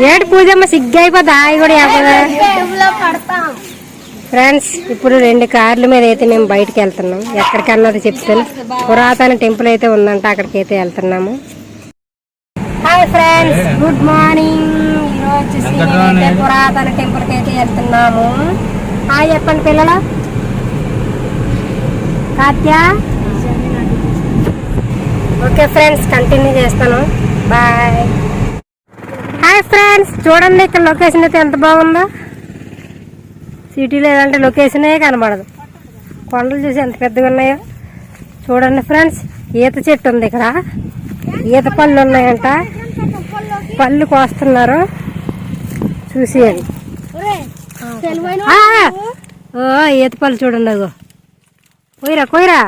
ఏడు పూజమ్మ సిగ్గైపోద్ది ఆయి కూడా ఫ్రెండ్స్. ఇప్పుడు 2 కార్ల మీద అయితే మేము బయటకు వెళ్తున్నాం. ఎక్కడికన్నది చెప్తాను. పురాతన టెంపుల్ అయితే ఉందంట, అక్కడికి అయితే వెళ్తున్నాము. Hi friends, good morning. ఈరోజు వచ్చేసి పురాతన టెంపుల్కి అయితే వెళ్తున్నాము. హాయ్ చెప్పండి పిల్లలు. కాత్య. ఓకే ఫ్రెండ్స్, కంటిన్యూ చేస్తాను. బాయ్. హాయ్ ఫ్రెండ్స్, చూడండి ఇక్కడ లొకేషన్ అయితే ఎంత బాగుందో. సిటీలో ఏదంటే లొకేషనే కనబడదు. కొండలు చూసి ఎంత పెద్దగా ఉన్నాయో చూడండి ఫ్రెండ్స్. ఈత చెట్టు ఉంది ఇక్కడ. ఈత పళ్ళు ఉన్నాయంట. పళ్ళు కోస్తున్నారు చూసేయండి. ఈత పళ్ళు చూడండి. అగో కొయ్యరా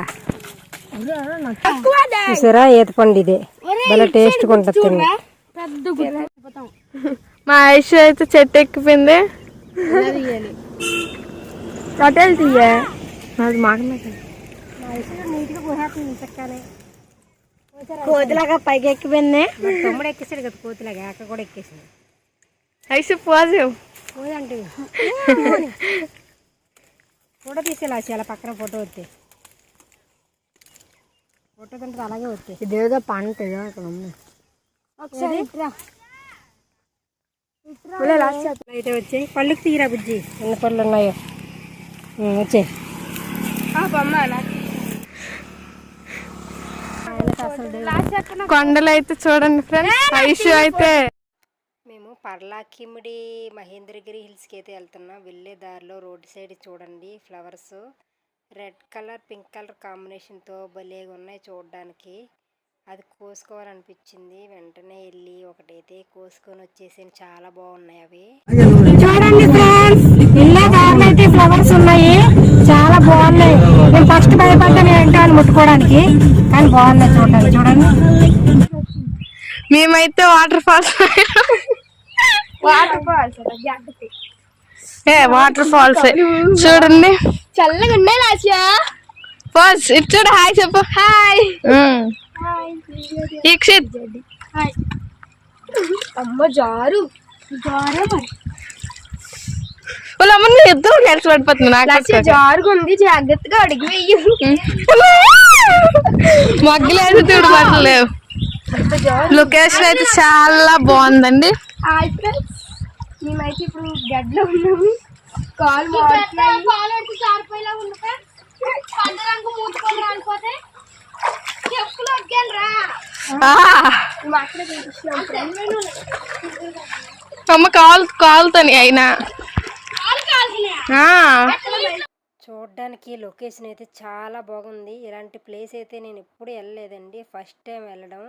చూసారా, ఈత పండు ఇదే. భలే టేస్ట్గా ఉంటుంది. మా ఐష్ అయితే చెట్టు ఎక్కిపోయింది. కట్టెలు తీయ కోతిలాగా పైకి ఎక్కిపోయింది. తమ్ముడు ఎక్కేసాడు కదా కోతిలాగా, అక్క కూడా ఎక్కేసింది. ఐష్ పోజు పోదంటే ఫోటో తీసేలా చాలా పక్కన ఫోటో వస్తే ఫోటో కంటే అలాగే వస్తే ఇదేదో పంట అక్కడ ఉంది. అయితే వచ్చాయి. పళ్ళుకి తీరా బుజ్జి, ఎన్ని పళ్ళు ఉన్నాయో వచ్చాయి. కొండలు అయితే చూడండి ఫ్రెండ్స్. ఐషు అయితే మేము పర్లాకిమిడి మహేంద్రగిరి హిల్స్కి అయితే వెళ్తున్నాం. వెళ్ళే దారిలో రోడ్డు సైడ్ చూడండి flowers red colour pink colour కాంబినేషన్తో భలేగా ఉన్నాయి చూడడానికి. అది కోసుకోవాలనిపించింది. వెంటనే వెళ్ళి ఒకటైతే కోసుకొని వచ్చేసి చాలా బాగున్నాయి అవి. చూడండి ఫ్రెండ్స్, వెళ్ళే దారిలో అయితే ఫ్లవర్స్ ఉన్నాయి, చాలా బాగున్నాయి. నేను ఫస్ట్ భయపడ్డాను ఏంటో అని ముట్టుకోవడానికి, కానీ బాగున్నాయి చూడండి. చూడండి మేమైతే వాటర్ ఫాల్స్ చూడండి. చల్లగా ఉన్నాయి లాస్యా. ఫస్ట్ ఇటు హాయ్ చెప్పు. హాయ్ ఈక్షిత్. అమ్మ జారు వాళ్ళ అమ్మని ఇద్దరు కలిసి పడిపోతుంది. నాకు జారుగా ఉంది, జాగ్రత్తగా అడిగి వెయ్యి. మగ్గులేదు చూడు పట్టలేవు. లొకేషన్ అయితే చాలా బాగుందండి. హాయ్ ఫ్రెండ్స్, మేమైతే ఇప్పుడు గడ్డలో ఉన్నాము. కాలు చారిపోయేలా ఉంది. పండగకు మూసుకొని రాలిపోతే చెప్పులు వగ్గాను రా. అమ్మ కాలుతని అయినా చూడడానికి లొకేషన్ అయితే చాలా బాగుంది. ఇలాంటి ప్లేస్ అయితే నేను ఎప్పుడు వెళ్ళలేదండి, ఫస్ట్ టైం వెళ్ళడం.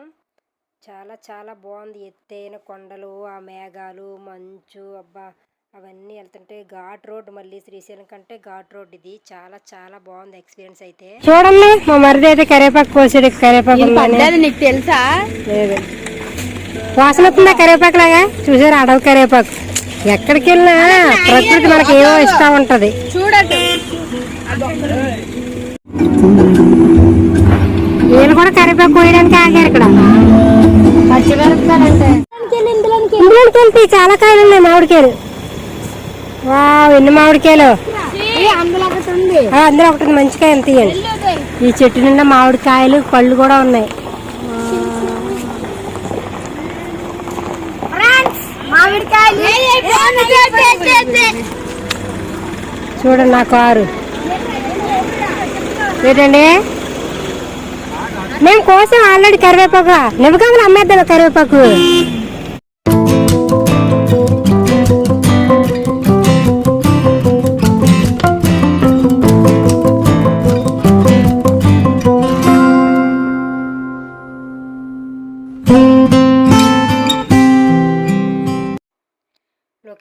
చాలా చాలా బాగుంది. ఎత్తైన కొండలు, ఆ మేఘాలు, మంచు, అబ్బా అవన్నీ వెళ్తుంటే ఘాట్ రోడ్. మళ్ళీ శ్రీశైలం కంటే ఘాట్ రోడ్ ఇది. చాలా చాలా బాగుంది ఎక్స్పీరియన్స్ అయితే. చూడండి మా మరిది అయితే కరివేపాకు కోసాడు. కరివేపాకు నీకు తెలుసా? లేదు, వాసన వస్తుందా కరివేపాకు లాగా? చూసారు అడవి కరివేపాకు. ఎక్కడికి వెళ్ళినా ప్రకృతి మనకి ఏవో ఇష్టం ఉంటది. చూడండి వీళ్ళు కూడా కరివేపాకు కోయడానికి ఆగారు ఇక్కడ. పచ్చిమిరపకాయలంటే ఇందులోకి వెళ్తే చాలా కాయలు ఉన్నాయి. మామిడికాయలు. వావ్, ఎన్ని మామిడికాయలు. అందులో ఒకటి మంచి కాయ తీయండి. ఈ చెట్టు నిండా మామిడికాయలు, పళ్ళు కూడా ఉన్నాయి. చూడండి నా కారు ఏంటండి. మేము కోసం ఆల్రెడీ కరివేపాకు. నిమ్మకాయలు అమ్మేద్దాం కరివేపాకు.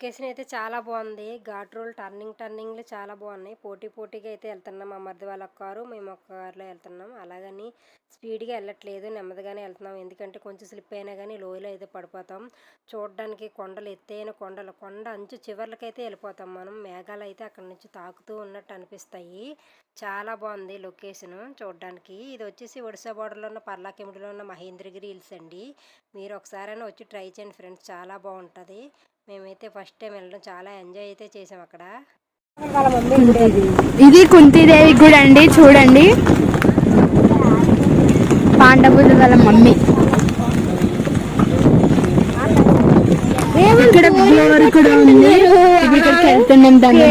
లొకేషన్ అయితే చాలా బాగుంది. ఘాట్ రోడ్ టర్నింగ్లు చాలా బాగున్నాయి. పోటీగా అయితే వెళ్తున్నాం. మా మరిది వాళ్ళ కారు, మేము ఒక కారులో వెళ్తున్నాం. అలాగని స్పీడ్గా వెళ్ళట్లేదు, నెమ్మదిగానే వెళ్తున్నాం. ఎందుకంటే కొంచెం స్లిప్ అయినా కానీ లోయలో అయితే పడిపోతాం. చూడడానికి కొండలు, ఎత్తైన కొండ అంచు చివర్లకైతే వెళ్ళిపోతాం మనం. మేఘాలు అయితే అక్కడ నుంచి తాకుతూ ఉన్నట్టు అనిపిస్తాయి. చాలా బాగుంది లొకేషన్ చూడడానికి. ఇది వచ్చేసి ఒడిశా బార్డర్లో ఉన్న పర్లాకిమిడిలో ఉన్న మహేంద్రగిరి హిల్స్ అండి. మీరు ఒకసారైనా వచ్చి ట్రై చేయండి ఫ్రెండ్స్, చాలా బాగుంటుంది. మేమైతే ఫస్ట్ టైం వెళ్ళడం, చాలా ఎంజాయ్ అయితే చేసాం అక్కడ. ఇది కుంతీదేవి గుడి అండి, చూడండి. పాండవులు వాళ్ళ మమ్మీ. ఇక్కడ ఫ్లోర్ కూడా ఉంది. ఇక్కడికి వెళ్తున్నాం. దాన్ని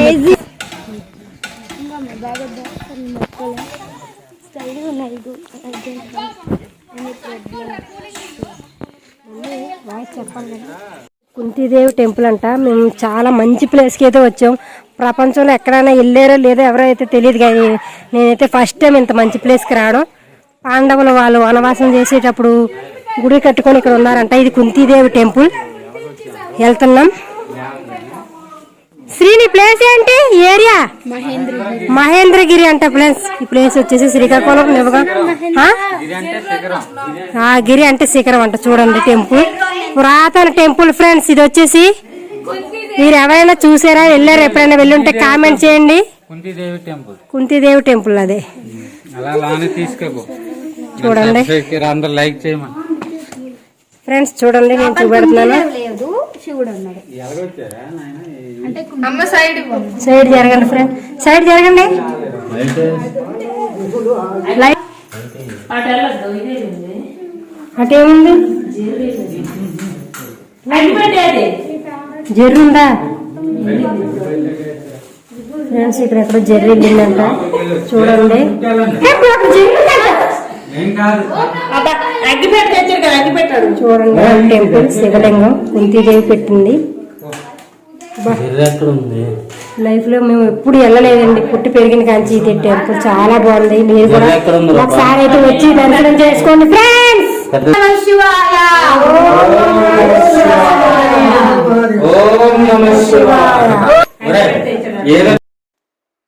కుంతీదేవి టెంపుల్ అంట. మేము చాలా మంచి ప్లేస్కి అయితే వచ్చాం. ప్రపంచంలో ఎక్కడైనా వెళ్ళారో లేదో ఎవరో అయితే తెలియదు, కానీ నేనైతే ఫస్ట్ టైం ఇంత మంచి ప్లేస్కి రావడం. పాండవులు వాళ్ళు వనవాసం చేసేటప్పుడు గుడి కట్టుకొని ఇక్కడ ఉన్నారంట. ఇది కుంతీదేవి టెంపుల్. వెళ్తున్నాం. శ్రీని ప్లేస్ ఏంటి? ఏరియా మహేంద్రగిరి అంట ప్లేస్. ఈ ప్లేస్ వచ్చేసి శ్రీకాకుళం గిరి అంటే శిఖరం అంట. చూడండి టెంపుల్, పురాతన టెంపుల్ ఫ్రెండ్స్. ఇది వచ్చేసి మీరు ఎవరైనా చూసారా, వెళ్ళారా, ఎప్పుడైనా వెళ్ళుంటే కామెంట్ చేయండి. కుంతీదేవి టెంపుల్ అదే. చూడండి ఫ్రెండ్స్, చూడండి నేను చూపెడుతున్నాను. సైడ్ జరగండి ఫ్రెండ్, సైడ్ జరగండి. అటేముంది? జర్రు ఉందా ఫ్రెండ్స్? ఇక్కడ ఎక్కడో జర్రు వెళ్ళిందంట. చూడండి చూడండి టెంపుల్, శివలింగం కుంతీదేవి పెట్టింది. లైఫ్ లో మేము ఎప్పుడు వెళ్ళలేదండి, పుట్టి పెరిగిన కాంచి. ఇది టెంపుల్ చాలా బాగుంది. మీరు కూడా ఒకసారి అయితే వచ్చి దర్శనం చేసుకోండి ఫ్రెండ్స్.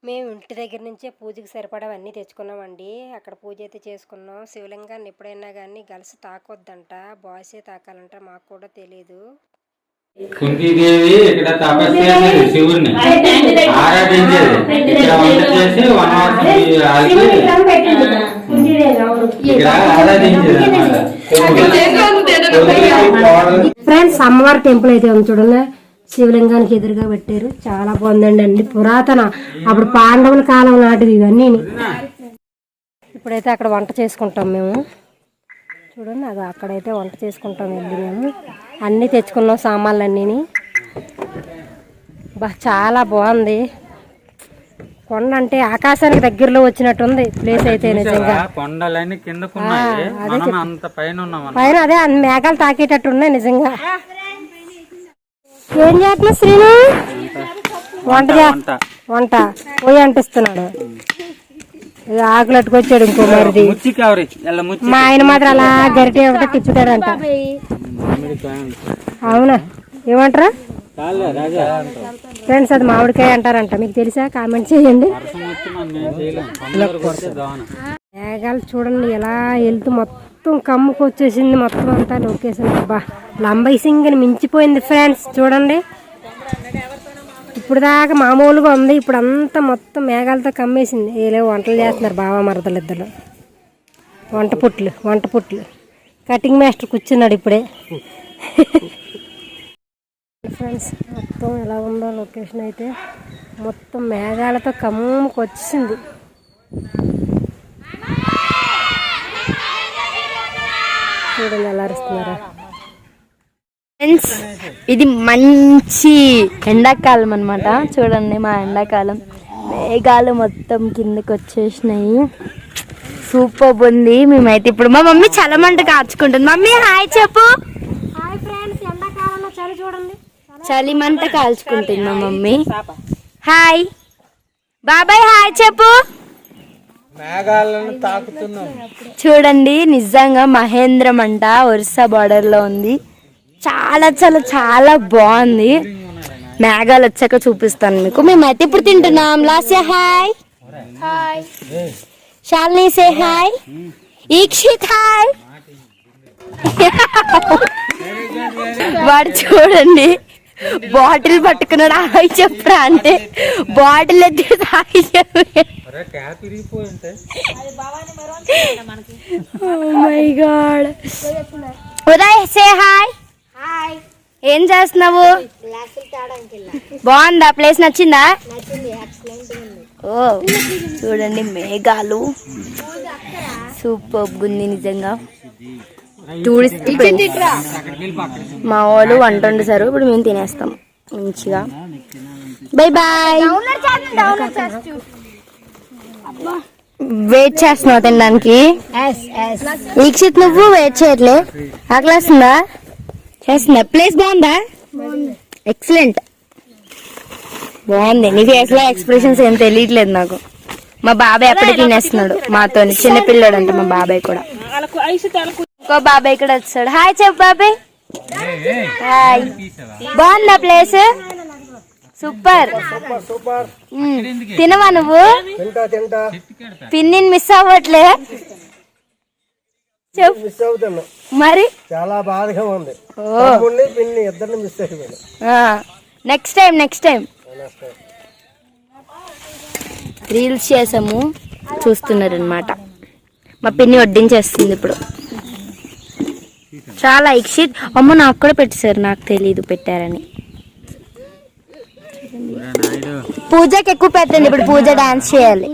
మేము ఇంటి దగ్గర నుంచే పూజకి సరిపడవన్నీ తెచ్చుకున్నామండి. అక్కడ పూజ అయితే చేసుకున్నాం. శివలింగాన్ని ఎప్పుడైనా కానీ గలసి తాకొద్దంట, బాయ్సే తాకాలంట. మాకు కూడా తెలీదు. కుంతీదేవి ఇక్కడ తపస్సు చేసేది, శివుడిని ఆరాధించేది. ఇక్కడ వంట చేసి వనవాసం ఇక్కడ ఆరాధించేది. ఫ్రెండ్స్, అమ్మవారి టెంపుల్ అయితే ఉంది చూడండి. శివలింగానికి ఎదురుగా పెట్టారు. చాలా బాగుందండి. అన్ని పురాతన, అప్పుడు పాండవుల కాలం నాటిది ఇవన్నీ. ఇప్పుడైతే అక్కడ వంట చేసుకుంటాం మేము. చూడండి, అది అక్కడైతే వంట చేసుకుంటాం వెళ్ళి. మేము అన్నీ తెచ్చుకున్నాం, సామాన్లు అన్నీ. చాలా బాగుంది. కొండ అంటే ఆకాశానికి దగ్గరలో వచ్చినట్టుంది ప్లేస్ అయితే నిజంగా. కొండలన్నీ పైన అదే మేఘాలు తాకేటట్టు ఉన్నాయి నిజంగా. ఏం చేస్తున్నా శ్రీను? వంట పోయి అంటిస్తున్నాడు. ఆకులు అట్టుకొచ్చాడు ఇంకో మరిది. మా ఆయన మాత్రం అలా గరిటె ఒకటి తిప్పుతాడంట. అవునా, ఏమంటారా ఫ్రెండ్స్? అది మామిడికాయ అంటారంట. మీకు తెలుసా? కామెంట్ చేయండి. మేఘాలు చూడండి ఎలా వెళ్తూ మొత్తం కమ్ముకు వచ్చేసింది. మొత్తం అంతా లొకేషన్ లంబై సింగ్ని మించిపోయింది ఫ్రెండ్స్. చూడండి, ఇప్పుడు దాకా మామూలుగా ఉంది, ఇప్పుడు అంతా మొత్తం మేఘాలతో కమ్మేసింది. ఏదో వంటలు చేస్తున్నారు బావ మరదలు ఇద్దరు. వంట పుట్లు కటింగ్ మాస్టర్ కూర్చున్నాడు ఇప్పుడే. ఫ్రెండ్స్, మొత్తం ఎలా ఉందో లొకేషన్ అయితే మొత్తం మేఘాలతో కమ్ముకు వచ్చింది. చూడండి ఎలా అరుస్తున్నారా. ఫ్రెండ్స్, ఇది మంచి ఎండాకాలం అన్నమాట. చూడండి, మా ఎండాకాలం మేఘాలు మొత్తం కిందకి వచ్చేసినాయి. సూపర్ ఉంది. మేమైతే ఇప్పుడు మా మమ్మీ చాలా మంట కాచుకుంటుంది. మమ్మీ హాయ్ చెప్పు. హాయ్ ఫ్రెండ్స్, ఎండాకాలంలో చలి చూడండి, చలి మంట కాల్చుకుంటుంది మా మమ్మీ. హాయ్ బాబాయ్, హాయ్ చెప్పు. చూడండి, నిజంగా మహేంద్రం అంట ఒరిస్సా బార్డర్ లో ఉంది. చాలా చాలా చాలా బాగుంది. మేఘాలు వచ్చాక చూపిస్తాను మీకు. మేమైతే ఇప్పుడు తింటున్నాం. Lasya hi, Shalini say hi, Ikshith hi. వాడు చూడండి బాటిల్ పట్టుకున్నాడు. హాయ్ చెప్పరా అంటే బాటిల్ ఎత్తి హాయ్ చెప్పు. My God. Uday say hi. ఏం చేస్తున్నావు? బాగుందా? ప్లేస్ నచ్చిందా? ఓ చూడండి మేఘాలు సూపర్ ఉంది నిజంగా. టూరిస్ట్ మా వాళ్ళు వంట వండుతారు. ఇప్పుడు మేము తినేస్తాం మంచిగా. Bye bye. వెయిట్ చేస్తున్నావు తినడానికి? ఈక్షిత్ నువ్వు వెయిట్ చేయట్లే? ఆకలేస్తుందా? చేస్తుందా? ప్లేస్ బాగుందా? ఎక్సలెంట్, బాగుంది. నీ ఫేస్ లో ఎక్స్ప్రెషన్స్ ఏం తెలియట్లేదు నాకు. మా బాబాయ్ అప్పుడే తినేస్తున్నాడు మాతో. చిన్నపిల్లాడు అంట మా బాబాయ్ కూడా. ఇంకో బాబాయ్ కూడా వచ్చాడు. హాయ్ చెప్పు బాబాయ్. హాయ్. బాగుందా ప్లేస్? సూపర్. తినవా నువ్వు? పిన్ని మిస్ అవ్వట్లే? చెప్పు మరి. చాలా బాధగా ఉంది. నెక్స్ట్ టైం రీల్స్ చేసాము, చూస్తున్నారు అనమాట. మా పిన్ని వడ్డించేస్తుంది ఇప్పుడు. చాలా ఇక్షిత్. అమ్మ నాకు కూడా పెట్టేశారు, నాకు తెలీదు పెట్టారని. పూజకి ఎక్కువ పెట్టండి. ఇప్పుడు పూజ డాన్స్ చేయాలి.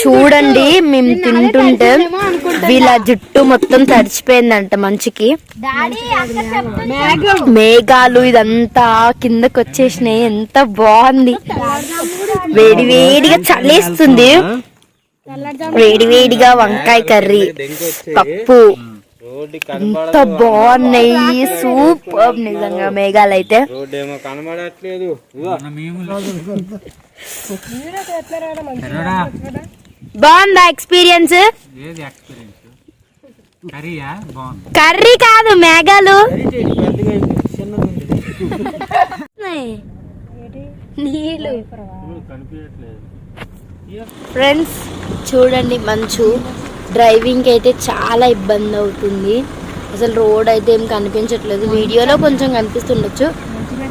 చూడండి మేము తింటుంటే వీళ్ళ జుట్టు మొత్తం తడిచిపోయిందంట మంచుకి. మేఘాలు ఇదంతా కిందకి వచ్చేసినాయి. ఎంత బాగుంది. వేడి వేడిగా చలేస్తుంది. వేడి వేడిగా వంకాయ కర్రీ, పప్పు ఎంత బాగున్నాయి. సూపర్ నిజంగా మేఘాలు అయితే. బాగుందా ఎక్స్పీరియన్స్? కర్రీ కాదు మేఘాలు. నీళ్ళు. ఫ్రెండ్స్ చూడండి మంచు. డ్రైవింగ్ అయితే చాలా ఇబ్బంది అవుతుంది. అసలు రోడ్ అయితే ఏం కనిపించట్లేదు. వీడియోలో కొంచెం కనిపిస్తుండొచ్చు,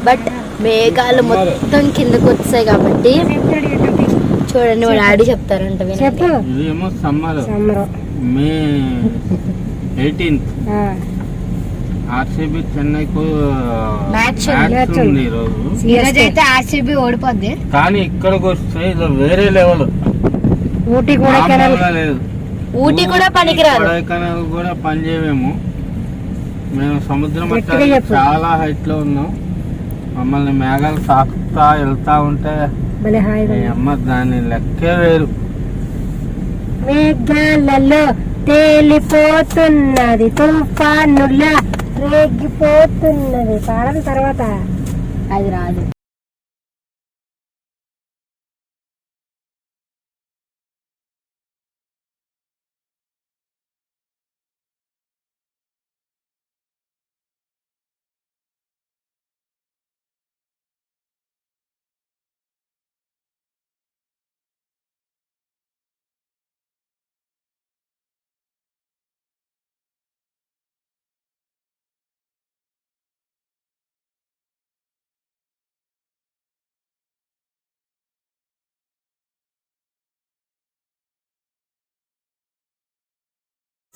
బట్ మేఘాలు మొత్తం కిందకు వచ్చాయి కాబట్టి. చూడండి మా డాడీ చెప్తారంట. మే 18th ఆర్సీబీ చెన్నైకు మ్యాచ్ ఉంది ఈరోజు అయితే. ఆర్సీబీ ఓడిపోద్ది. కానీ ఇక్కడికి వస్తే ఇది వేరే లెవెల్. ఊటీ కూడా లేదు. ఊటీ కూడా పనికిరాదు. కొడైకెనాల్ కూడా పనిచేయమేమో. మేము సముద్రం చాలా హైట్ లో ఉన్నాం. మమ్మల్ని మేఘాలు తాకుతా వెళ్తా ఉంటే అమ్మ దాని లెక్కే వేరు. మేఘాలలో తేలిపోతున్నది తుఫానులా రేగిపోతున్నది. పాడల తర్వాత అది రాదు.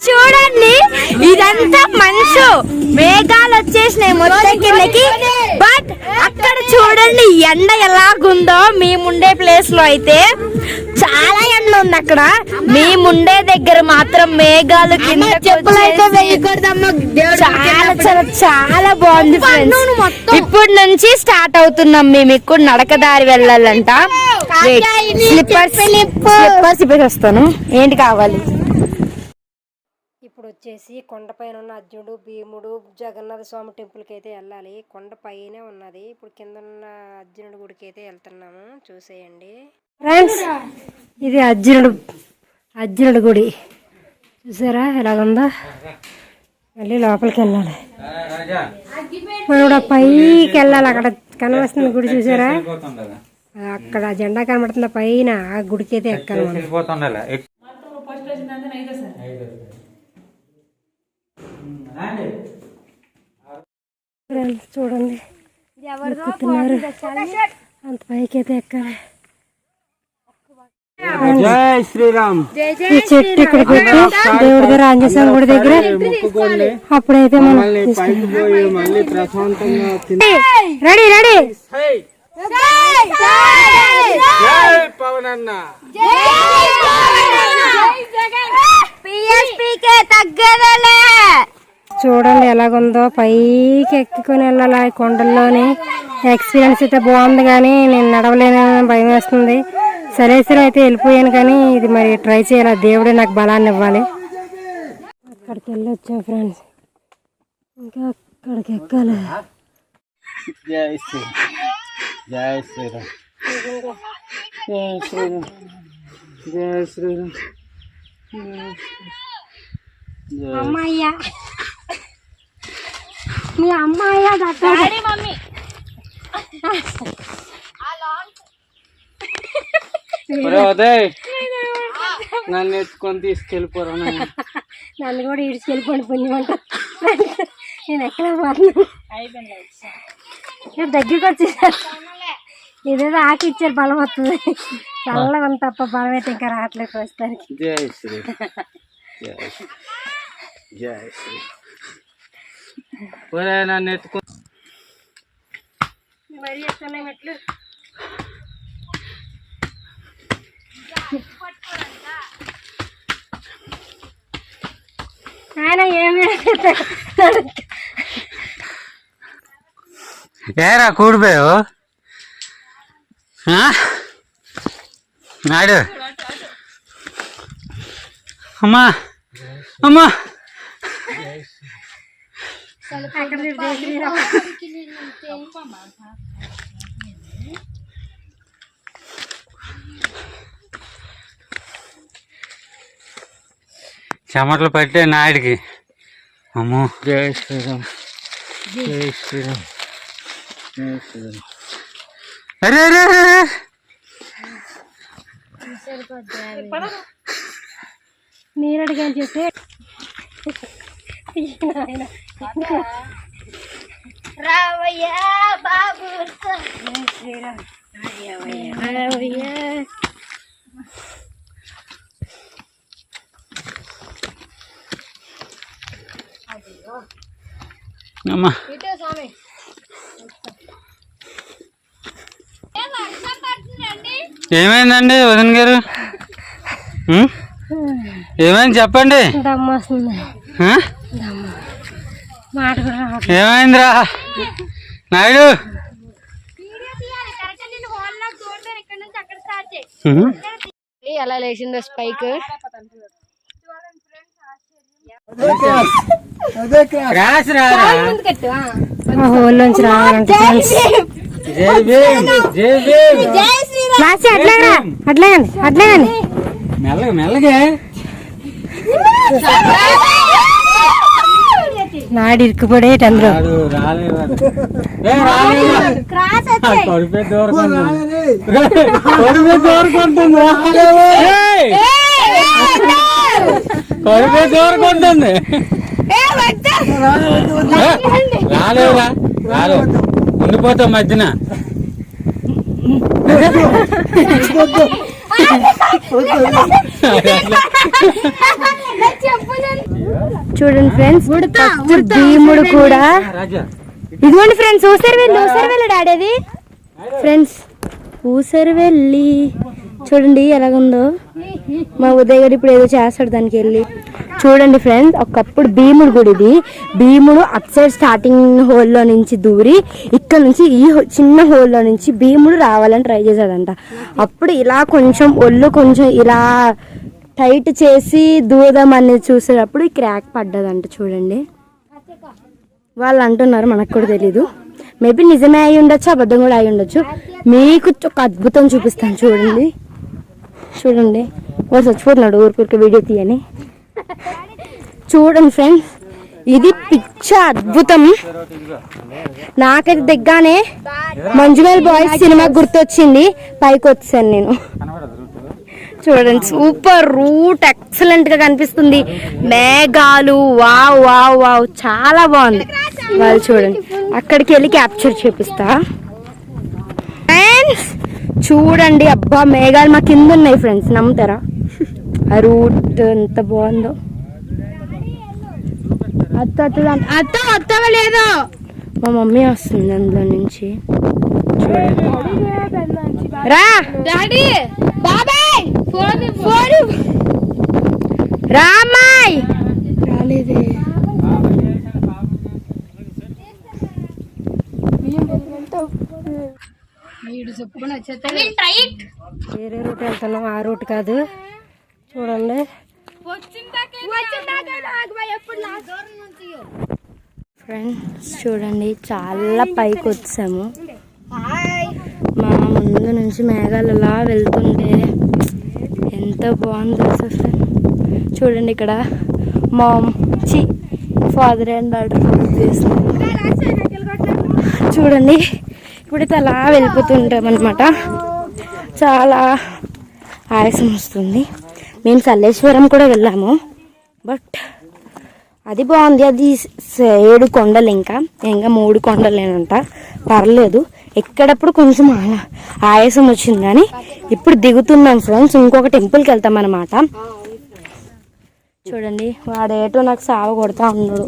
చూడండి ఇదంతా మంచు. మేఘాలు వచ్చేసినాయి మొత్తం కిందకి. బట్ అక్కడ చూడండి ఎండ ఎలాగుందో. మేముండే ప్లేస్ లో అయితే చాలా ఎండ ఉంది. అక్కడ మేముండే దగ్గర మాత్రం మేఘాలు కింద చాలా చాలా చాలా బాగుంది ఫ్రెండ్స్. ఇప్పటి నుంచి స్టార్ట్ అవుతున్నాం మేము. ఇక్కడ నడకదారి వెళ్ళాలంట. స్లిప్పర్స్ ఇప్పేసి ఏంటి కావాలి? ఇప్పుడు వచ్చేసి కొండపైన ఉన్న అర్జునుడు, భీముడు, జగన్నాథ స్వామి టెంపుల్కి అయితే వెళ్ళాలి. కొండ పైనే ఉన్నది. ఇప్పుడు కింద ఉన్న అర్జునుడి గుడికి అయితే వెళ్తున్నాము. చూసేయండి ఫ్రెండ్స్. ఇది అర్జునుడు గుడి. చూసారా ఎలాగుందో? మళ్ళీ లోపలికి వెళ్ళాలి. మనం కూడా పైకి వెళ్ళాలి. అక్కడ కనవస్తుంది గుడి చూసారా, అక్కడ జెండా కనబడుతుంది పైన, ఆ గుడికి అయితే ఎక్కాలి మనం. చూడండి ఎక్కుతున్నారు, అంత పైకి అయితే ఎక్కాలి. జై శ్రీరామ్. ఈ చెట్టు ఇక్కడ పెట్టి దేవుడి దగ్గర ఆంజనేయ స్వామి గుడి దగ్గర అప్పుడైతే మనం మళ్ళీ ప్రశాంతంగా రెడీ రెడీ. జై పవన్ అన్న. చూడండి ఎలాగుందో, పైకి ఎక్కుకొని వెళ్ళాలి ఆ కొండల్లోని. ఎక్స్పీరియన్స్ అయితే బాగుంది, కానీ నేను నడవలేనని భయం వేస్తుంది. సరే అయితే వెళ్ళిపోయాను, కానీ ఇది మరి ట్రై చేయాలి. దేవుడే నాకు బలాన్ని ఇవ్వాలి. అక్కడికి వెళ్ళి వచ్చాం ఫ్రెండ్స్, ఇంకా అక్కడికి ఎక్కాలి. జై శ్రీరామ్. జై శ్రీరామ్. జై శ్రీరామ్. జై శ్రీరామ్. అమ్మాయ్యా, మీ అమ్మాయ్యా మమ్మీ నన్ను ఎత్తుకొని తీసుకెళ్ళిపోరా. నన్ను కూడా ఈడ్చుకెళ్ళిపోండి పుణ్యమంట. నేను ఎక్కడ పోతున్నాను, దగ్గరికి వచ్చేసారు. ఇదేదో ఆకి ఇచ్చారు, బలం వస్తుంది. చల్లగా ఉంది తప్ప బలం అయితే ఇంకా రావట్లేదు ప్రస్తుతానికి. జై శ్రీ. జై శ్రీ. నన్ను ఎత్తుకో. మరి ఎత్తున్నాయి మెట్లు. ఆయన ఏమి ఏరా కూడిపోయావు నాయుడు. అమ్మా అమ్మా చెమటలు పట్టే నాయుడికి. అమ్మో. జై శ్రీరామ్. జై శ్రీరామ్. జై శ్రీరామ్. అరే అరే అరే మీరు అడిగాను చెప్పి రావయ్యా బాబు. అమ్మా ఏమైందండి వదిన గారు? ఏమైంది చెప్పండి. దమ్ము వస్తుంది, మాట కూడా ఏమైందిరా నాయుడు? ఎలా లేచిందో స్పైక్. హోల్లోంచి రావాలంటే అట్లాగండి అట్లాగండి మెల్లగా మెల్లగా. నాడు ఇరుక్కుపడే అందరూ. కడిపే దూరకుంటుంది, కడిపే దూరకుంటుంది. రాలేవురా రాలేవు, ఉండిపోతావు మధ్యన. చూడండి ఫ్రెండ్స్, భీముడు కూడా. ఇదిగోండి ఫ్రెండ్స్, ఊసరి వెళ్ళి ఆడేది. ఫ్రెండ్స్ ఊసరి వెళ్ళి చూడండి ఎలాగుందో. మా ఉదయ్ గారు ఇప్పుడు ఏదో చేస్తాడు దానికి వెళ్ళి. చూడండి ఫ్రెండ్స్, ఒకప్పుడు భీముడు గుడిది. భీముడు అట్ సైడ్ స్టార్టింగ్ హోల్లో నుంచి దూరి ఇక్కడ నుంచి ఈ చిన్న హోల్లో నుంచి భీముడు రావాలని ట్రై చేశాడంట. అప్పుడు ఇలా కొంచెం ఒళ్ళు కొంచెం ఇలా టైట్ చేసి దూరమని చూసేటప్పుడు ఈ క్రాక్ పడ్డదంట. చూడండి వాళ్ళు అంటున్నారు, మనకు కూడా తెలీదు. మేబీ నిజమే అయి ఉండొచ్చు, అబద్ధం కూడా అయి ఉండొచ్చు. మీకు ఒక అద్భుతం చూపిస్తాను. చూడండి చూడండి, వాడు చచ్చిపోతున్నాడు ఊరికొరికి వీడియో తీయని. చూడండి ఫ్రెండ్స్, ఇది పిచ్చ అద్భుతం. నాకైతే దిగ్గానే మంజుమేల్ బాయ్స్ సినిమా గుర్తొచ్చింది, పైకి వచ్చాను నేను. చూడండి సూపర్ రూట్, ఎక్సలెంట్ గా కనిపిస్తుంది. మేఘాలు వావ్ వావ్ వావ్ చాలా బాగుంది. వాళ్ళు చూడండి, అక్కడికి వెళ్ళి క్యాప్చర్ చేపిస్తా. ఫ్రెండ్స్ చూడండి, అబ్బా మేఘాలు మా కింద ఉన్నాయి ఫ్రెండ్స్, నమ్ముతారా? ఆ రూట్ ఎంత బాగుందో. అత్తవలేదో మా మమ్మీ వస్తుంది అందులో నుంచి. రా డాడీ బాబాయ్ రామాయ్ రాలేదే. వేరే రూట్ వెళ్తున్నాం, ఆ రూట్ కాదు. చూడండి ఫ్రెండ్స్, చూడండి చాలా పైకి వచ్చాము. మా ముందు నుంచి మేఘాలు అలా వెళ్తుంటే ఎంత బాగుందో అసలు. చూడండి ఇక్కడ ఫాదర్ అండ్ డాటర్ చేస్తున్నారు. చూడండి ఇప్పుడైతే అలా వెళ్ళిపోతుంటామన్నమాట. చాలా ఆయాసం వస్తుంది. మేము సల్లేశ్వరం కూడా వెళ్ళాము, బట్ అది బాగుంది. అది 7 కొండలు, ఇంకా 3 కొండలేనంట. పర్లేదు, ఎక్కడప్పుడు కొంచెం ఆయాసం వచ్చింది, కానీ ఇప్పుడు దిగుతున్నాం ఫ్రెండ్స్. ఇంకొక టెంపుల్కి వెళ్తాం అన్నమాట. చూడండి వాడేటో నాకు సావ కొడతా ఉన్నాడు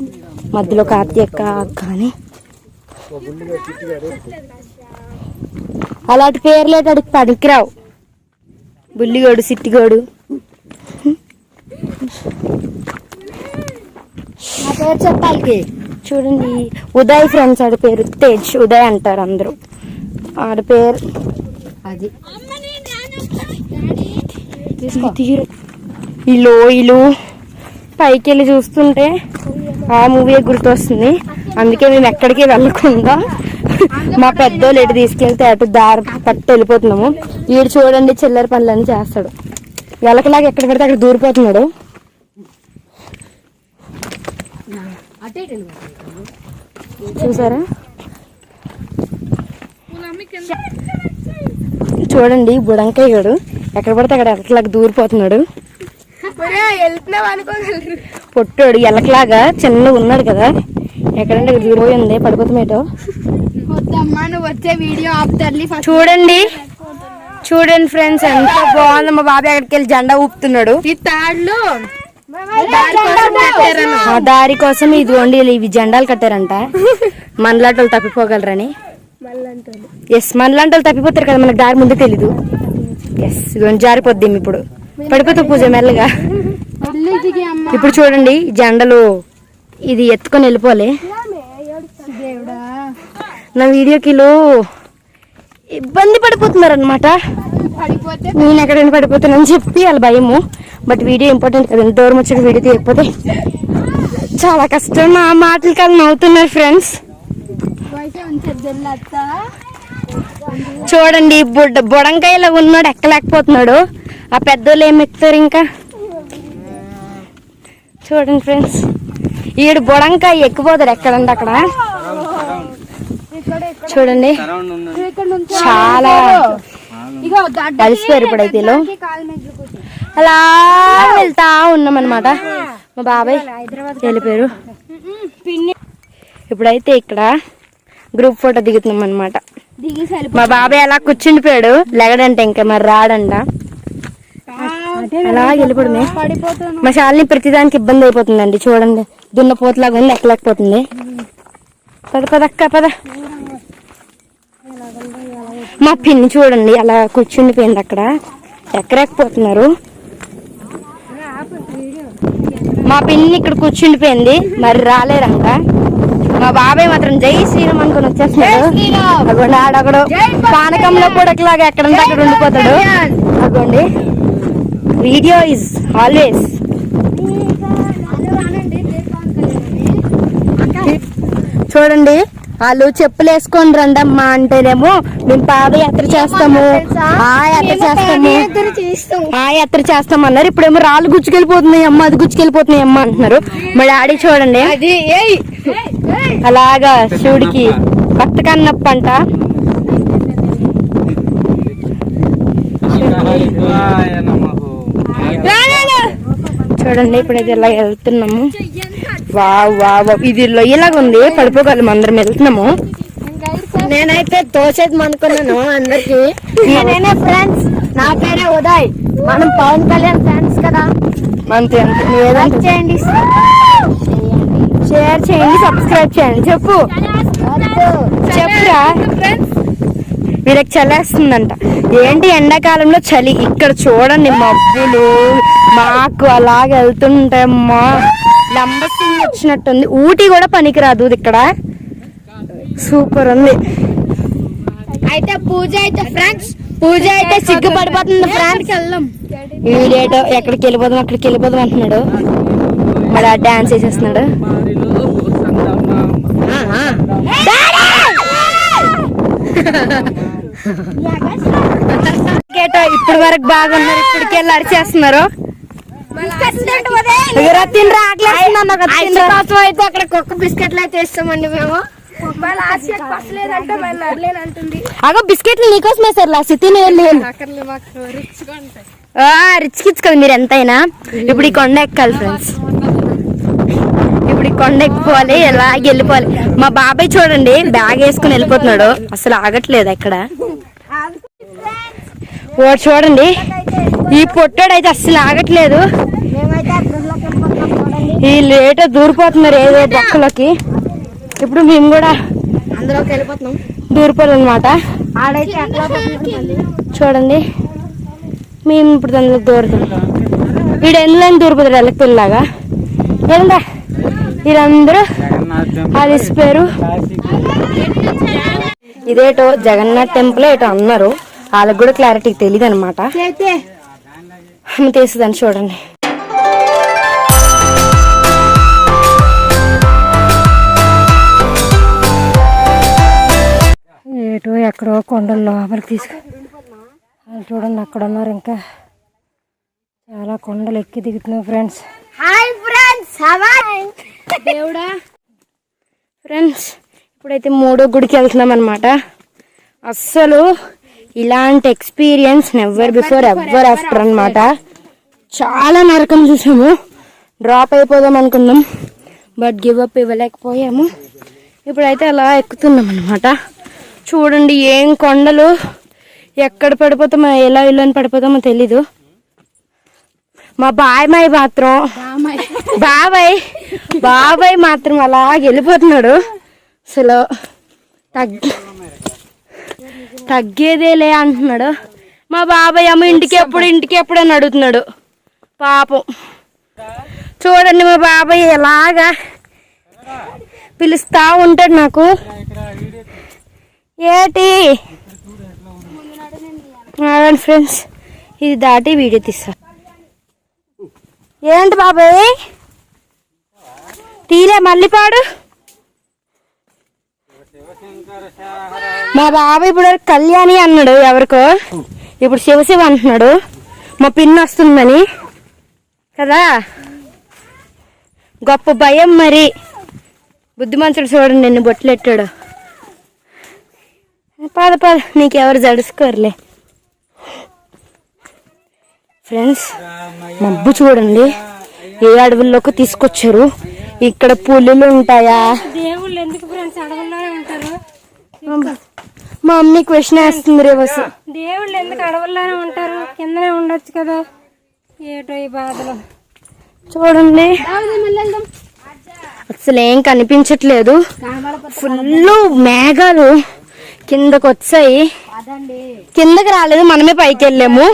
మధ్యలో, కార్తీక అక్క అని. అలాంటి పేర్లేట అడిగి పనికిరావు. బుల్లిగోడు, సిట్టిగోడు. చెప్పాలి. చూడండి ఉదయ్ ఫ్రెండ్స్, ఆడి పేరు తేజ్, ఉదయ్ అంటారు అందరూ. ఆడి పేరు అది. ఈ లోయలు పైకి వెళ్ళి చూస్తుంటే ఆ మూవీ గుర్తొస్తుంది. అందుకే మేము ఎక్కడికి వెళ్ళకుండా మా పెద్దోళ్ళు ఎటు తీసుకెళ్తే అటు దారి పట్టు వెళ్ళిపోతున్నాము. వీడు చూడండి చిల్లర పనులన్నీ చేస్తాడు, ఎలకలాగా ఎక్కడ పడితే అక్కడ దూరిపోతున్నాడు. చూసారా? చూడండి బుడంకాయగాడు ఎక్కడ పడితే అక్కడ ఎలకలాగా దూరిపోతున్నాడు. పొట్టాడు ఎలకలాగా చిన్నగా ఉన్నాడు కదా, ఎక్కడంటే అక్కడ దూరిపోయింది, పడిపోతామేటో. చూడండి చూడండి ఫ్రెండ్స్, ఎంత బాగుంది. మా బాబాయ్ అక్కడికి వెళ్ళి జెండా ఊపుతున్నాడు. ఈ తాళ్ళు దారి కోసం ఇదిగోండి ఇవి జెండాలు కట్టారంట, మనలాంటి వాళ్ళు తప్పిపోగలరని. ఎస్, మనలాంటి వాళ్ళు తప్పిపోతారు కదా, మనకు దారి ముందే తెలీదు. ఎస్, ఇదిగోండి జారిపోద్ది. ఇప్పుడు పడిపోతా పూజ మెల్లగా. ఇప్పుడు చూడండి జెండలు ఇది ఎత్తుకొని వెళ్ళిపోలే. నా వీడియోకిలో ఇబ్బంది పడిపోతున్నారు అనమాట. నేను ఎక్కడైనా పడిపోతానని చెప్పి వాళ్ళ భయము. బట్ వీడియో ఇంపార్టెంట్ కదా, దూరం వచ్చాక వీడియో తీయకపోతే చాలా కష్టం. నా మాటలు కాదు నవ్వుతున్నారు ఫ్రెండ్స్. చూడండి బుడంకాయలో ఉన్నాడు, ఎక్కలేకపోతున్నాడు. ఆ పెద్దోళ్ళు ఏమి ఎక్కుతారు ఇంకా. చూడండి ఫ్రెండ్స్, ఈడు బుడంకాయ ఎక్కిపోతాడు ఎక్కడంటే అక్కడ. చూడండి చాలా కలిసిపోయారు. ఇప్పుడైతే అలా వెళ్తా ఉన్నాం అనమాట. మా బాబాయ్ వెళ్ళిపోయారు. ఇప్పుడైతే ఇక్కడ గ్రూప్ ఫోటో దిగుతున్నాం అనమాట. మా బాబాయ్ అలా కూర్చుండిపోయాడు, లెగడంటే ఇంకా మరి రాడంట. అలా వెళ్ళిపోవడమే. మా శాలిని ప్రతిదానికి ఇబ్బంది అయిపోతుందండి. చూడండి దున్నపోతులాగా ఉంది, ఎక్కలేకపోతుంది. పద పదక్క పద. మా పిన్ని చూడండి అలా కూర్చుండిపోయింది అక్కడ, ఎక్కలేకపోతున్నారు. మా పిన్ని ఇక్కడ కూర్చుండిపోయింది, మరి రాలేరంట. మా బాబాయ్ మాత్రం జై శ్రీరామ్ అనుకుని వచ్చేస్తున్నాడు. అగోండి ఆడొకడు పానకంలో కూడా ఇట్లాగా ఎక్కడంటే అక్కడ ఉండిపోతాడు. అగోండి వీడియో ఈజ్ ఆల్వేస్. చూడండి వాళ్ళు చెప్పులు వేసుకొని రండమ్మా అంటేనేమో మేము పాదయాత్ర చేస్తాము ఆ యాత్ర చేస్తాం అన్నారు. ఇప్పుడేమో రాళ్ళు గుచ్చుకెళ్ళిపోతున్నాయి అమ్మ, అది గుచ్చుకెళ్ళిపోతున్నాయి అమ్మ అంటున్నారు. మా డాడీ చూడండి అలాగా శివుడికి భక్త కన్నప్ప అంట. చూడండి ఇప్పుడైతే ఇలా వెళ్తున్నాము. వావ్ వావ్ ఇది లొయ్యలాగా ఉంది, పడిపోగలం అందరం వెళ్తున్నాము. నేనైతే తోసేది అనుకున్నాను అందరికి. నేనే ఫ్రెండ్స్, నా పేరే ఉదయ్, మనం పవన్ కళ్యాణ్ ఫ్యాన్స్ కదా. అంతే చేయండి, షేర్ చేయండి, సబ్స్క్రైబ్ చేయండి. చెప్పురా వీళ్ళకి చలేస్తుందంట. ఏంటి ఎండాకాలంలో చలి. ఇక్కడ చూడండి మబ్బులు మాకు అలాగ వెళ్తుంటాయమ్మా. లంబసింగి వచ్చినట్టుంది. ఊటీ కూడా పనికిరాదు ఇక్కడ, సూపర్ ఉంది. అయితే పూజ అయితే సిగ్గుపడిపోతుంది ఫ్రెండ్స్. వీడేటో ఎక్కడికి వెళ్ళిపోదాం అక్కడికి వెళ్ళిపోదాం అంటున్నాడు. మరి ఆ డాన్స్ వేసేస్తున్నాడు. ఇప్పుడు వరకు బాగున్నారు, ఇప్పటికి వెళ్ళి అరిచేస్తున్నారు. అయితే అక్కడ కుక్క బిస్కెట్లు అయితే ఇస్తామండి మేము. అగో బిస్కెట్లు నీకోసం వేసారు లాస్ట్ తిని రిచ్ కిడ్స్ కదా మీరు ఎంతైనా. ఇప్పుడు ఈ కొండ ఎక్కాలి ఫ్రెండ్స్, ఇప్పుడు ఈ కొండ ఎక్కిపోవాలి, ఎలాగ వెళ్ళిపోవాలి. మా బాబాయ్ చూడండి బ్యాగ్ వేసుకుని వెళ్ళిపోతున్నాడు, అసలు ఆగట్లేదు ఎక్కడ. వాడు చూడండి ఈ పొట్టాడు అయితే అస్సలు ఆగట్లేదు. ఈ లేటో దూరిపోతున్నారు ఏదో బొక్కలోకి. ఇప్పుడు మేము కూడా అందులోకి వెళ్ళిపోతున్నాం, దూరిపోవాలన్నమాట. చూడండి మేము ఇప్పుడు దానిలో దూరుతాం. వీడు ఎందులో దూరిపోతాడు ఎల్లపిల్లలాగా. ఏందా వీరందరూ అలిసిపోయారు. ఇదేటో జగన్నాథ్ టెంపుల్ ఏటో అన్నారు, వాళ్ళకి కూడా క్లారిటీ తెలియదు అనమాట. తీస్తుందని చూడండి. ఏటో ఎక్కడో కొండల లోపలికి చూడండి అక్కడ ఉన్నారు. ఇంకా చాలా కొండలు ఎక్కి దిగుతున్నాయి ఫ్రెండ్స్. దేవుడా ఫ్రెండ్స్ ఇప్పుడైతే మూడో గుడికి వెళ్తున్నాం అనమాట. అస్సలు ఇలాంటి experience never before ever after అనమాట. చాలా నరకం చూసాము, డ్రాప్ అయిపోదాం అనుకున్నాం, బట్ గివ్ అప్ ఇవ్వలేకపోయాము. ఇప్పుడైతే అలా ఎక్కుతున్నాం అనమాట. చూడండి ఏం కొండలు, ఎక్కడ పడిపోతామో ఎలా ఇల్లు పడిపోతామో తెలీదు. మా బాబాయ్ మాత్రం అలా వెళ్ళిపోతున్నాడు. అసలు తగ్గేదేలే అంటున్నాడు. మా బాబాయ్ ఏమో ఇంటికి ఎప్పుడు అని అడుగుతున్నాడు పాపం. చూడండి మా బాబాయ్ ఎలాగా పిలుస్తా ఉంటాడు నాకు. ఏటి ఫ్రెండ్స్ ఇది దాటి వీడియో తీస్తా. ఏంటి బాబాయ్ తీలే మళ్ళీ పాడు. మా బాబాయ్ ఇప్పుడు కళ్యాణి అన్నాడు ఎవరికో, ఇప్పుడు శివశివ అంటున్నాడు. మా పిన్ వస్తుందని కదా, గొప్ప భయం. మరి బుద్ధిమంతుడు చూడండి ఎన్ని బొట్లు ఎట్టాడు. పద నీకెవరు జడుసుకోరులే. ఫ్రెండ్స్ మబ్బు చూడండి ఏ అడవుల్లోకి తీసుకొచ్చారు. ఇక్కడ పులులు ఉంటాయా? దేవుళ్ళు ఎందుకు ఫ్రెండ్స్ అడవుల్లోనే ఉంటారు? మా మమ్మీ క్వశ్చన్ వేస్తుంది రేవస్. దేవుళ్ళు ఎందుకు అడవుల్లోనే ఉంటారు? కిందనే ఉండొచ్చు కదా. ఏటో ఈ బాధలు చూడండి, అసలు ఏం కనిపించట్లేదు. ఫుల్ మేఘాలు కిందకు వచ్చాయి, కిందకి రాలేదు, మనమే పైకి వెళ్ళాము.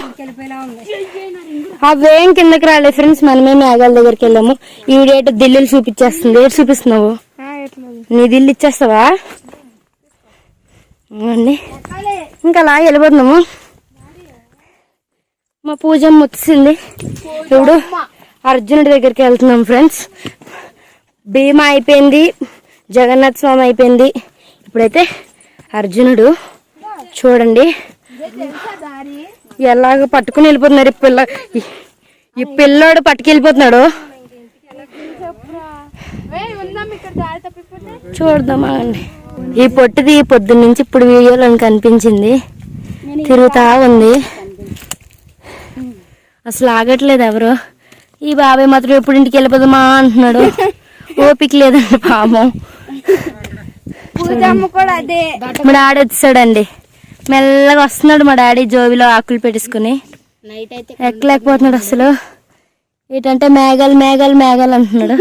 అవేం కిందకి రాలేదు ఫ్రెండ్స్, మనమే మేఘాల దగ్గరికి వెళ్ళాము. ఈవిడేటో దిల్లులు చూపించేస్తుంది. ఏడు చూపిస్తున్నావు? నీ దిల్లు ఇచ్చేస్తావా? ఇంకా అలా వెళ్ళిపోతున్నాము. మా పూజ ముత్తిసింది. ఇప్పుడు అర్జునుడి దగ్గరికి వెళ్తున్నాం ఫ్రెండ్స్. భీమా అయిపోయింది, జగన్నాథ్ స్వామి అయిపోయింది. ఇప్పుడైతే అర్జునుడు చూడండి ఎలాగ పట్టుకుని వెళ్ళిపోతున్నారు ఈ పిల్లోడు పట్టుకెళ్ళిపోతున్నాడు. చూద్దామా అండి. ఈ పొట్టిది పొద్దున్న నుంచి ఇప్పుడు వీడియోలో కనిపించింది, తిరుగుతా ఉంది, అసలు ఆగట్లేదు ఎవరు. ఈ బాబాయ్ మాత్రం ఎప్పుడు ఇంటికి వెళ్ళిపోదామా అంటున్నాడు, ఓపిక లేదండి పాపం. మా డాడీ వచ్చాడండి, మెల్లగా వస్తున్నాడు మా డాడీ జోబిలో ఆకులు పెట్టేసుకుని. ఎక్కలేకపోతున్నాడు అసలు. ఏంటంటే మేఘాలు మేఘాలు మేఘాలు అంటున్నాడు.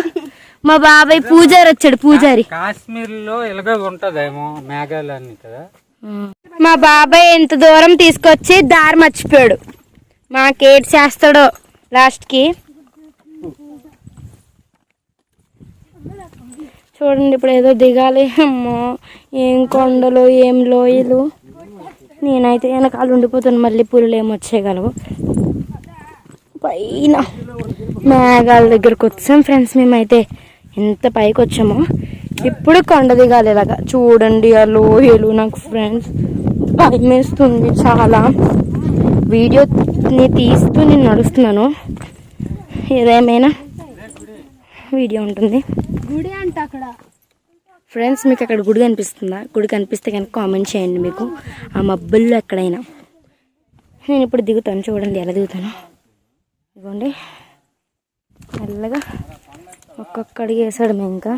మా బాబాయ్ పూజారి వచ్చాడు, పూజారి. కాశ్మీర్ లో ఇలాగే ఉంటదేమో మేఘాలన్నీ కదా. మా బాబాయ్ ఎంత దూరం తీసుకొచ్చి దారి మర్చిపోయాడు. మాకేటి చేస్తాడో లాస్ట్ కి. చూడండి ఇప్పుడు ఏదో దిగాలి. అమ్మో ఏం కొండలు ఏం లోయలు. నేనైతే వెనకాల ఉండిపోతాను, మళ్ళీ పులులు ఏమొచ్చేయగలవు. పైన మేఘాల దగ్గరకు వచ్చాం ఫ్రెండ్స్. మేమైతే ఎంత పైకి వచ్చామో ఇప్పుడు కొండ దిగాలి ఇలాగా. చూడండి ఆ లోయలు. నాకు ఫ్రెండ్స్ భయం వేస్తుంది చాలా. వీడియోని తీస్తూ నేను నడుస్తున్నాను, ఏదేమైనా వీడియో ఉంటుంది. గుడి అంట అక్కడ ఫ్రెండ్స్. మీకు అక్కడ గుడి కనిపిస్తుందా? గుడి కనిపిస్తే కనుక కామెంట్ చేయండి. మీకు ఆ మబ్బుల్లో ఎక్కడైనా. నేను ఇప్పుడు దిగుతాను, చూడండి ఎలా దిగుతాను. ఇదిగోండి మెల్లగా ఒక్కొక్క అడిగి వేసాడు. మేము ఇంకా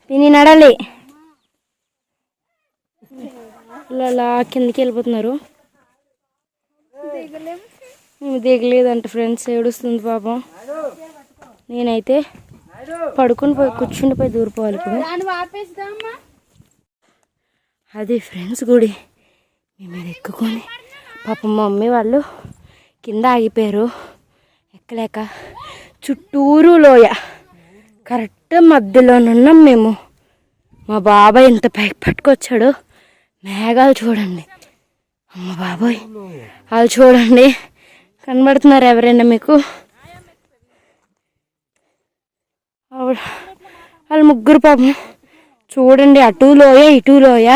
తిని నడాలి. ఇలా కిందకి వెళ్ళిపోతున్నారు. దిగలేదంట ఫ్రెండ్స్, ఏడుస్తుంది పాపం. నేనైతే పడుకుని పోయి కూర్చుండిపోయి దూరిపోవాలి ఇప్పుడు. అది ఫ్రెండ్స్ గుడి. మేము ఎక్కుకొని పాపం మా మమ్మీ వాళ్ళు కింద ఆగిపోయారు ఎక్కలేక. చుట్టూరు లోయ, కరెక్ట్ మధ్యలోనున్నాం మేము. మా బాబాయ్ ఎంత పైకి పట్టుకొచ్చాడు. మేఘాలు చూడండి. అమ్మ బాబాయ్ వాళ్ళు చూడండి, కనబడుతున్నారు ఎవరైనా మీకు? వాళ్ళు ముగ్గురు పాపం చూడండి, అటు లోయ ఇటు లోయ.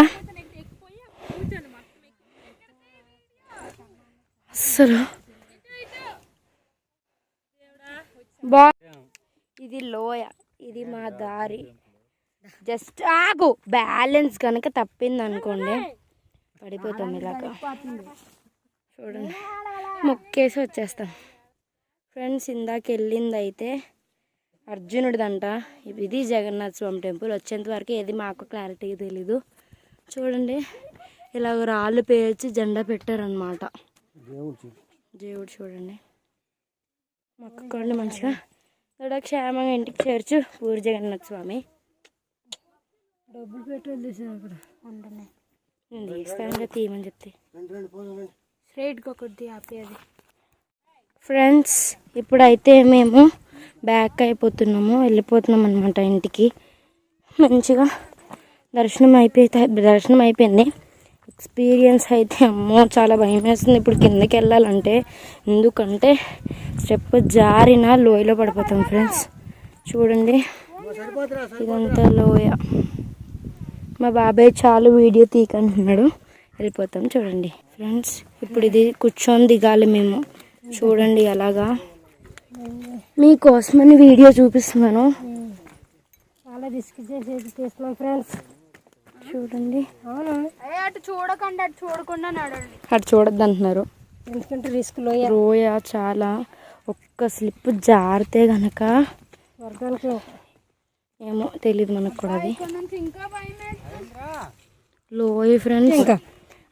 అసలు ఇది లోయ, ఇది మా దారి. జస్ట్ ఆగు, బ్యాలెన్స్ కనుక తప్పింది అనుకోండి పడిపోతాం ఇలాగా. చూడండి మొక్కేసి వచ్చేస్తాం ఫ్రెండ్స్. ఇందాక వెళ్ళింది అయితే అర్జునుడిదంట. ఇది జగన్నాథ స్వామి టెంపుల్. వచ్చేంత వరకు ఏది మాకు క్లారిటీగా తెలీదు. చూడండి ఇలాగ రాళ్ళు పేర్చి జెండా పెట్టారనమాట. దేవుడు చూడండి మొక్కుకోండి మంచిగా. ఇక్కడ క్షేమంగా ఇంటికి చేర్చు పూరి జగన్నాథ స్వామి. డబ్బులు పెట్టి వెళ్ళేసాను అక్కడ. నేను తీస్తాను తీయమని చెప్తే స్ట్రైట్గా ఒకటి ఆపేది. ఫ్రెండ్స్ ఇప్పుడైతే మేము బ్యాక్ అయిపోతున్నాము, వెళ్ళిపోతున్నాం అనమాట ఇంటికి. మంచిగా దర్శనం అయిపోయింది. ఎక్స్పీరియన్స్ అయితే అమ్మో చాలా భయం వేస్తుంది ఇప్పుడు కిందకి వెళ్ళాలంటే. ఎందుకంటే స్టెప్ జారిన లోయలో పడిపోతాం ఫ్రెండ్స్. చూడండి ఇదంతా లోయ. మా బాబాయ్ చాలు వీడియో తీకంటున్నాడు, వెళ్ళిపోతాం. చూడండి ఫ్రెండ్స్ ఇప్పుడు ఇది కూర్చొని దిగాలి మేము. చూడండి అలాగా మీకోసమని వీడియో చూపిస్తున్నాను. చాలా రిస్క్ చేసేది తీస్తున్నాం ఫ్రెండ్స్. చూడండి అటు చూడకండి, అటు చూడకుండా నడండి. అటు చూడద్దు అంటున్నారు, ఎందుకంటే రిస్క్ లోయ చాలా. ఒక్క స్లిప్ జారితే గనక వర్గానికి ఏమో తెలియదు మనకు కూడా. అది లోయ ఫ్రెండ్స్. ఇంకా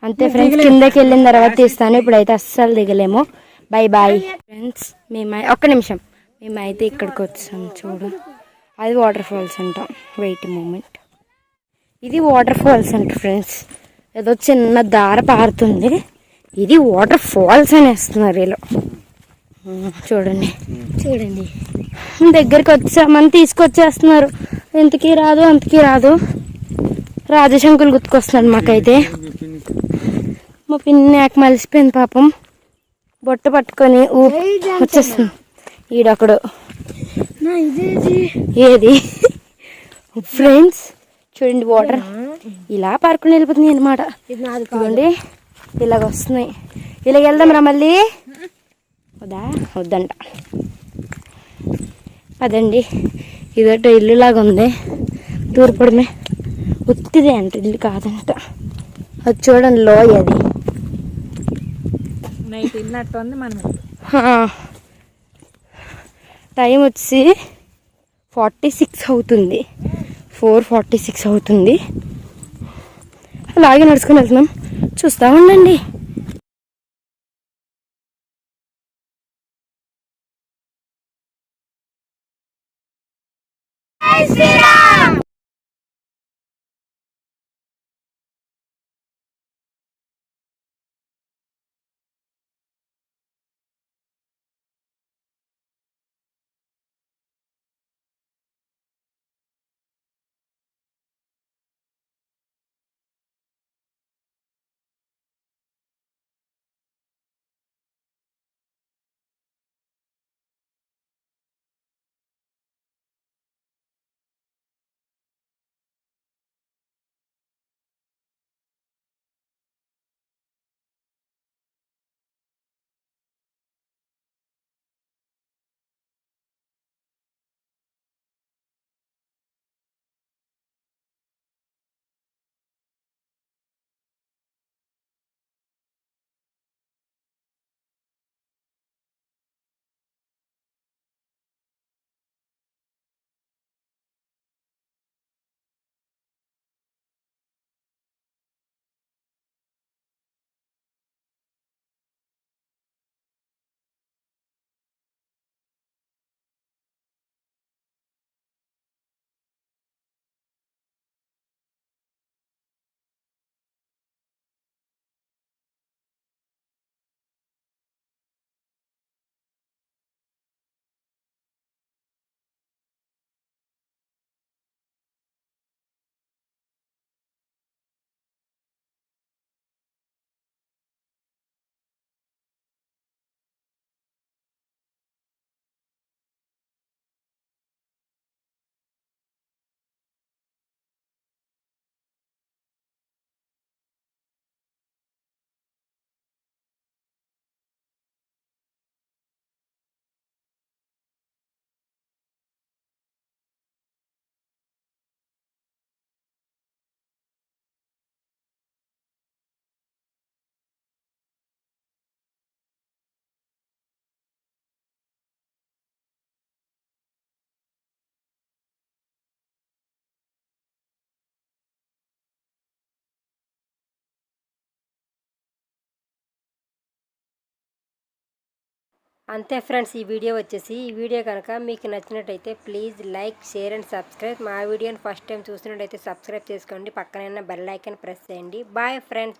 అంతే ఫ్రెండ్స్, కిందకి వెళ్ళిన తర్వాత తీస్తాను. ఇప్పుడైతే అస్సలు దిగలేము. Bye bye friends. ఒక్క నిమిషం, మేమైతే ఇక్కడికి వచ్చాం. చూడు అది వాటర్ ఫాల్స్ అంటాం. Wait moment. ఇది వాటర్ ఫాల్స్ అంట ఫ్రెండ్స్. ఏదో చిన్న దార పారుతుంది, ఇది వాటర్ ఫాల్స్ అని వేస్తున్నారు వీళ్ళు. చూడండి చూడండి దగ్గరికి వచ్చామని తీసుకొచ్చేస్తున్నారు. ఎంతకీ రాదు అంతకీ రాదు. రాజశంకులు గుర్తుకొస్తున్నాడు మాకైతే. మా పిన్ని నాకు మలిసిపోయింది పాపం, బొట్ట పట్టుకొని వచ్చేస్తుంది. ఈడొకడు ఏది ఫ్రెండ్స్ చూడండి వాటర్ ఇలా పారుకుని వెళ్ళిపోతుంది అనమాట. ఇదిగోండి ఇలాగ వస్తున్నాయి. ఇలాగ వెళ్దాం రా మళ్ళీ. వద్దంట. అదండి ఇదొక ఇల్లు లాగా ఉంది. తూర్పుడమే ఉత్తిదే అంట, ఇల్లు కాదంట. అది చూడండి లోయ అది. నైట్ వెళ్ళినట్టు ఉంది. మనం టైం వచ్చి 46 అవుతుంది. 4:46 అవుతుంది. అలాగే నడుచుకుని వెళ్తున్నాం. చూస్తూ ఉండండి. అంతే ఫ్రెండ్స్, ఈ వీడియో కనుక మీకు నచ్చినట్టయితే please like, share and subscribe. మా వీడియోని ఫస్ట్ టైం చూసినట్టయితే సబ్స్క్రైబ్ చేసుకోండి. పక్కన బెల్ ఐకాన్ ప్రెస్ చేయండి. Bye friends.